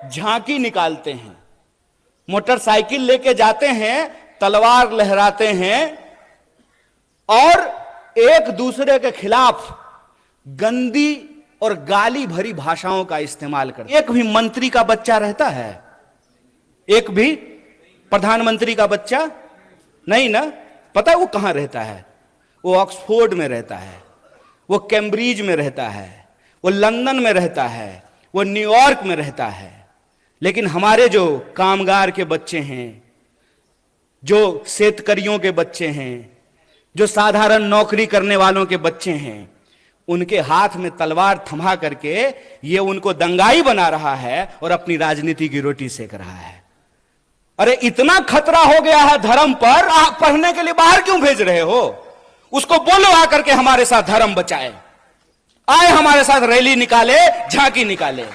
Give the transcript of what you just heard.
झांकी निकालते हैं, मोटरसाइकिल लेके जाते हैं, तलवार लहराते हैं और एक दूसरे के खिलाफ गंदी और गाली भरी भाषाओं का इस्तेमाल करते हैं। एक भी मंत्री का बच्चा रहता है? एक भी प्रधानमंत्री का बच्चा नहीं ना। पता है वो कहां रहता है? वो ऑक्सफोर्ड में रहता है, वो कैम्ब्रिज में रहता है, वो लंदन में रहता है, वो न्यूयॉर्क में रहता है। लेकिन हमारे जो कामगार के बच्चे हैं, जो शेतकरियों के बच्चे हैं, जो साधारण नौकरी करने वालों के बच्चे हैं, उनके हाथ में तलवार थमा करके ये उनको दंगाई बना रहा है और अपनी राजनीति की रोटी सेक रहा है। अरे इतना खतरा हो गया है धर्म पर, आप पढ़ने के लिए बाहर क्यों भेज रहे हो? उसको बोलो आकर के हमारे साथ धर्म बचाए, आए हमारे साथ रैली निकाले, झांकी निकाले।